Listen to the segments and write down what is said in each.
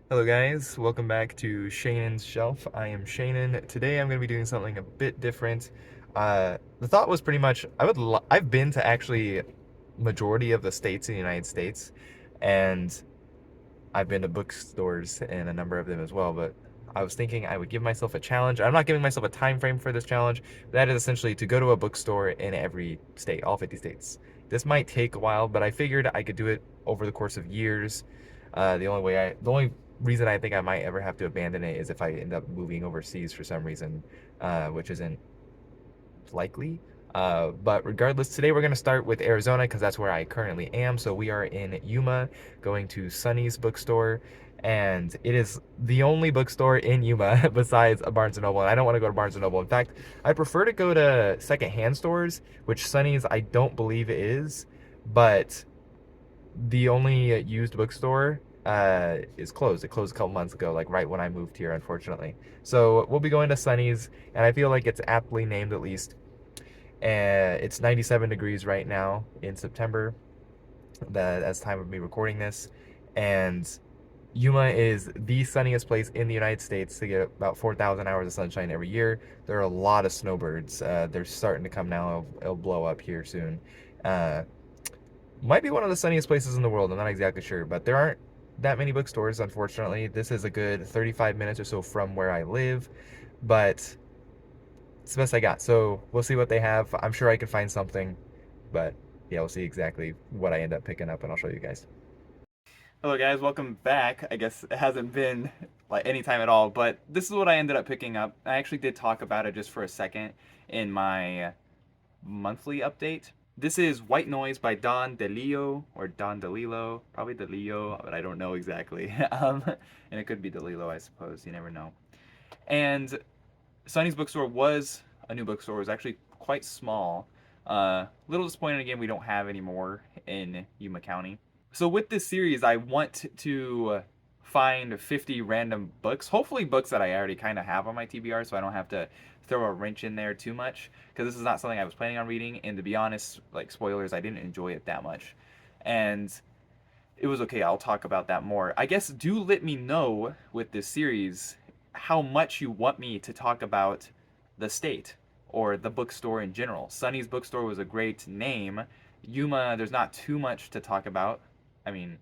Hello guys, welcome back to Shannon's Shelf. I am Shannon. Today I'm going to be doing something a bit different. The thought was pretty much I've been to actually majority of the states in the United States, and I've been to bookstores in a number of them as well, but I was thinking I would give myself a challenge. I'm not giving myself a time frame for this challenge. That is essentially to go to a bookstore in every state, all 50 states. This might take a while, but I figured I could do it over the course of years. The only reason I think I might ever have to abandon it is if I end up moving overseas for some reason, which isn't likely. But regardless, today we're going to start with Arizona because that's where I currently am. So we are in Yuma, going to Sonny's bookstore, and it is the only bookstore in Yuma besides a Barnes& and Noble. And I don't want to go to Barnes& and Noble. In fact, I prefer to go to secondhand stores, which Sonny's I don't believe is, but the only used bookstore is closed. It closed a couple months ago, like right when I moved here, unfortunately. So we'll be going to Sonny's, and I feel like it's aptly named at least. And it's 97 degrees right now in September, as time of me recording this. And Yuma is the sunniest place in the United States to get about 4,000 hours of sunshine every year. There are a lot of snowbirds. They're starting to come now. It'll blow up here soon. Uh, might be one of the sunniest places in the world. I'm not exactly sure, but there aren't that many bookstores, unfortunately. This is a good 35 minutes or so from where I live, but it's the best I got. So we'll see what they have. I'm sure I can find something, but yeah, we'll see exactly what I end up picking up, and I'll show you guys. Hello guys, welcome back. I guess it hasn't been like any time at all, but this is what I ended up picking up. I actually did talk about it just for a second in my monthly update. This is White Noise by Don DeLillo, or Don DeLillo, probably DeLillo, but I don't know exactly. And it could be DeLillo, I suppose. You never know. And Sonny's bookstore was a new bookstore. It was actually quite small. Little disappointed again we don't have any more in Yuma County. So with this series, I want to find 50 random books. Hopefully books that I already kind of have on my TBR, so I don't have to throw a wrench in there too much. Because this is not something I was planning on reading. And to be honest, like spoilers, I didn't enjoy it that much. And it was okay. I'll talk about that more. I guess do let me know with this series how much you want me to talk about the state or the bookstore in general. Sonny's Bookstore was a great name. Yuma, there's not too much to talk about. I mean,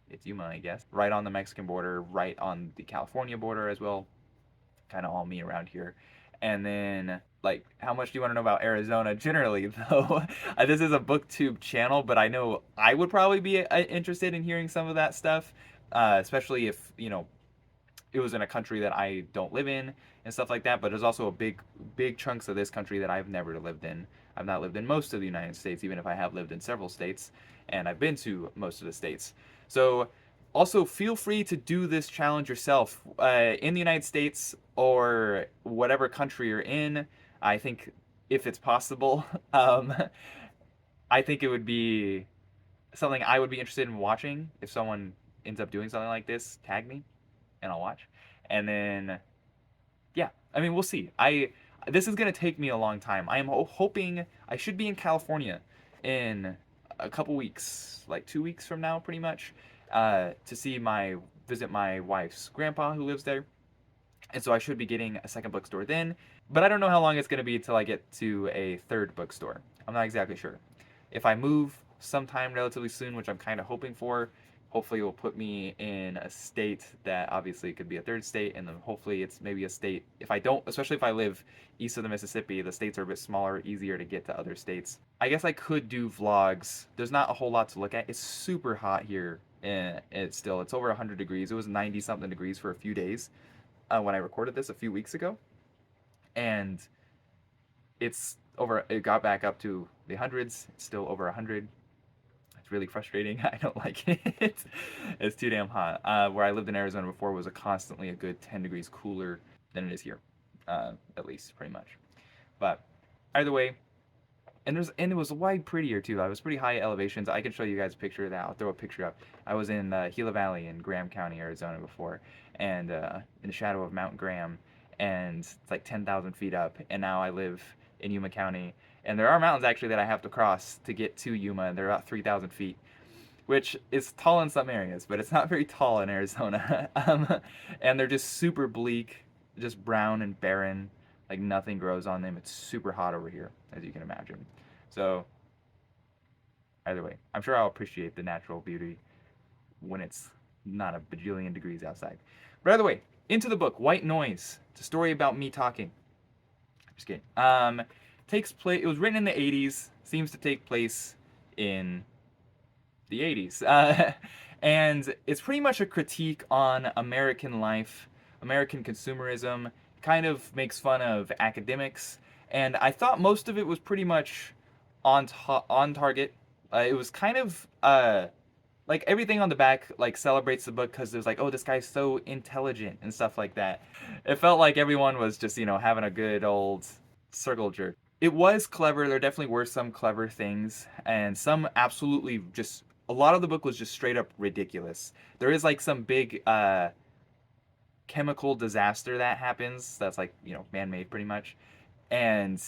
it's Yuma, I guess. Right on the Mexican border, right on the California border as well. Kind of all me around here. And then, like, how much do you want to know about Arizona generally, though? This is a booktube channel, but I know I would probably be interested in hearing some of that stuff, especially if, it was in a country that I don't live in and stuff like that. But there's also a big chunks of this country that I've never lived in. I've not lived in most of the United States, even if I have lived in several states, and I've been to most of the states. So also feel free to do this challenge yourself in the United States or whatever country you're in. I think if it's possible, I think it would be something I would be interested in watching. If someone ends up doing something like this, tag me and I'll watch. And then yeah, I mean we'll see. I This is gonna take me a long time. I am hoping I should be in California in a couple weeks, like 2 weeks from now, pretty much, to see my visit my wife's grandpa who lives there. And so I should be getting a second bookstore then, but I don't know how long it's gonna be till I get to a third bookstore. I'm not exactly sure. If I move sometime relatively soon, which I'm kind of hoping for, hopefully it will put me in a state that obviously could be a third state, and then hopefully it's maybe a state. If I don't, especially if I live east of the Mississippi, the states are a bit smaller, easier to get to other states. I guess I could do vlogs. There's not a whole lot to look at. It's super hot here, and it's over 100 degrees. It was 90 something degrees for a few days when I recorded this a few weeks ago, and it got back up to the hundreds. It's still over 100. It's really frustrating. I don't like it. It's too damn hot. Where I lived in Arizona before was constantly a good 10 degrees cooler than it is here, at least pretty much. But either way, and it was way prettier too. I was pretty high elevations. I can show you guys a picture of that. I'll throw a picture up. I was in Gila Valley in Graham County, Arizona before, and in the shadow of Mount Graham, and it's like 10,000 feet up. And now I live in Yuma County, and there are mountains actually that I have to cross to get to Yuma, and they're about 3,000 feet. which is tall in some areas, but it's not very tall in Arizona. And they're just super bleak, just brown and barren, like nothing grows on them. It's super hot over here, as you can imagine. So either way, I'm sure I'll appreciate the natural beauty when it's not a bajillion degrees outside. But either way, into the book, White Noise. It's a story about me talking. Just kidding. Takes place. It was written in the '80s. Seems to take place in the '80s, and it's pretty much a critique on American life, American consumerism. Kind of makes fun of academics, and I thought most of it was pretty much on target. It was kind of like everything on the back like celebrates the book because there's like, oh, this guy's so intelligent and stuff like that. It felt like everyone was just having a good old circle jerk. It was clever. There definitely were some clever things, and some absolutely just. A lot of the book was just straight up ridiculous. There is like some big chemical disaster that happens. That's like man made pretty much, and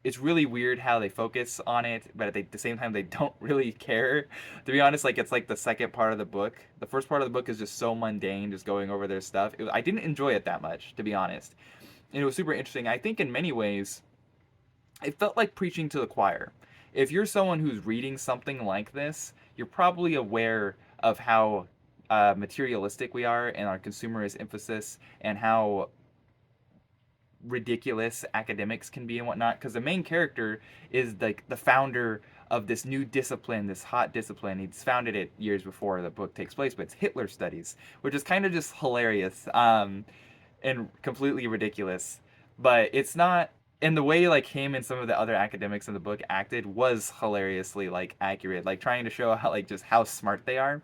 it's really weird how they focus on it, but at the same time they don't really care. To be honest, like it's like the second part of the book. The first part of the book is just so mundane, just going over their stuff. I didn't enjoy it that much, to be honest. And it was super interesting. I think in many ways, it felt like preaching to the choir. If you're someone who's reading something like this, you're probably aware of how materialistic we are and our consumerist emphasis and how ridiculous academics can be and whatnot, because the main character is like the founder of this new discipline, this hot discipline. He's founded it years before the book takes place, but it's Hitler studies, which is kind of just hilarious and completely ridiculous. But it's not. And the way like him and some of the other academics in the book acted was hilariously like accurate, like trying to show how like just how smart they are.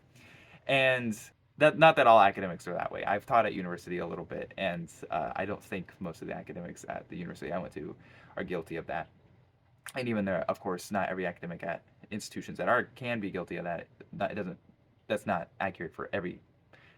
And that not that all academics are that way. I've taught at university a little bit, and I don't think most of the academics at the university I went to are guilty of that. And even there, of course, not every academic at institutions that are can be guilty of that. It doesn't. That's not accurate for every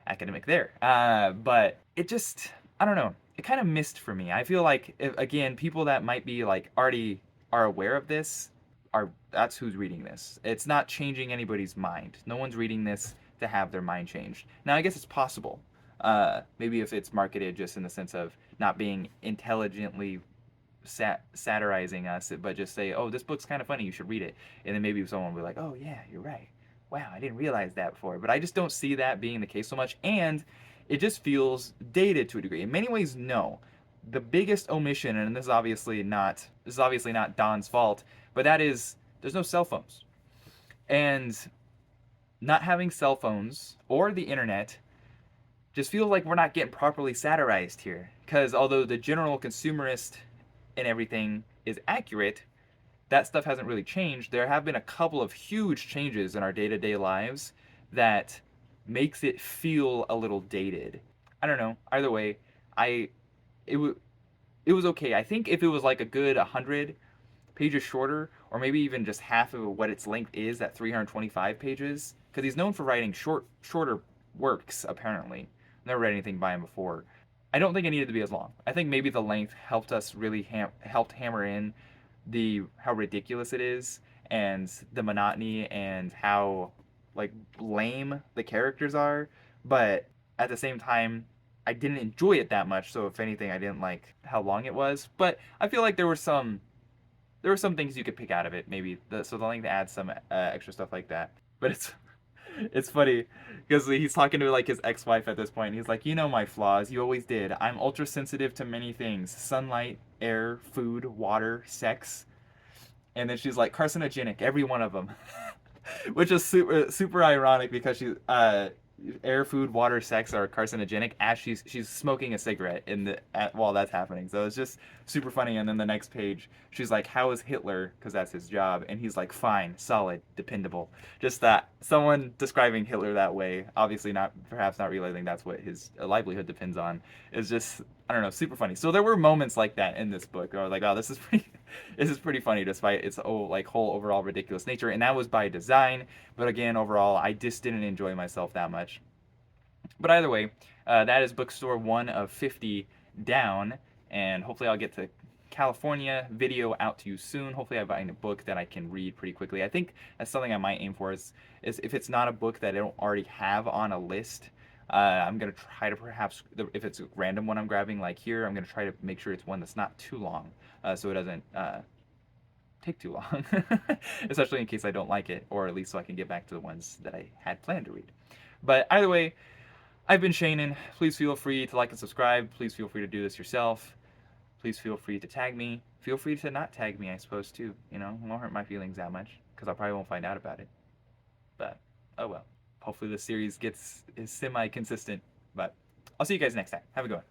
academic there. But it just, I don't know. It kind of missed for me. I feel like again, people that might be like already are aware of this are that's who's reading this. It's not changing anybody's mind. No one's reading this to have their mind changed. Now, I guess it's possible. Maybe if it's marketed just in the sense of not being intelligently satirizing us, but just say, "Oh, this book's kind of funny. You should read it," and then maybe someone will be like, "Oh yeah, you're right. Wow, I didn't realize that before." But I just don't see that being the case so much, and it just feels dated to a degree. In many ways, no. The biggest omission, and this is obviously not Don's fault, but that is there's no cell phones, and not having cell phones or the internet just feels like we're not getting properly satirized here. Because although the general consumerist and everything is accurate, that stuff hasn't really changed. There have been a couple of huge changes in our day-to-day lives that makes it feel a little dated. I don't know. Either way, I it was it was okay. I think if it was like a good 100 pages shorter, or maybe even just half of what its length is at 325 pages, because he's known for writing shorter works. Apparently, never read anything by him before. I don't think it needed to be as long. I think maybe the length helped us really helped hammer in the how ridiculous it is and the monotony and how like lame the characters are. But at the same time, I didn't enjoy it that much. So if anything, I didn't like how long it was. But I feel like there were some things you could pick out of it. Maybe so the length adds some extra stuff like that. But it's funny because he's talking to like his ex-wife at this point. And he's like, you know my flaws. You always did. I'm ultra sensitive to many things: sunlight, air, food, water, sex. And then she's like, carcinogenic, every one of them, which is super ironic because air, food, water, sex are carcinogenic as she's smoking a cigarette while that's happening. So it's just super funny. And then the next page, she's like, "How is Hitler?" Because that's his job, and he's like, "Fine, solid, dependable." Just that someone describing Hitler that way, obviously not, perhaps not realizing that's what his livelihood depends on, is just I don't know, super funny. So there were moments like that in this book. I was like, "Oh, this is pretty, this is pretty funny," despite its whole overall ridiculous nature, and that was by design. But again, overall, I just didn't enjoy myself that much. But either way, that is Bookstore 1 of 50 down, and hopefully I'll get to California video out to you soon. Hopefully, I find a book that I can read pretty quickly. I think that's something I might aim for is if it's not a book that I don't already have on a list. I'm gonna try to perhaps, if it's a random one I'm grabbing, like here, I'm gonna try to make sure it's one that's not too long, so it doesn't take too long, especially in case I don't like it, or at least so I can get back to the ones that I had planned to read. But either way, I've been Shannon. Please feel free to like and subscribe. Please feel free to do this yourself. Please feel free to tag me. Feel free to not tag me, I suppose, too. You know, it won't hurt my feelings that much, because I probably won't find out about it. But, oh well. Hopefully this series is semi-consistent. But I'll see you guys next time. Have a good one.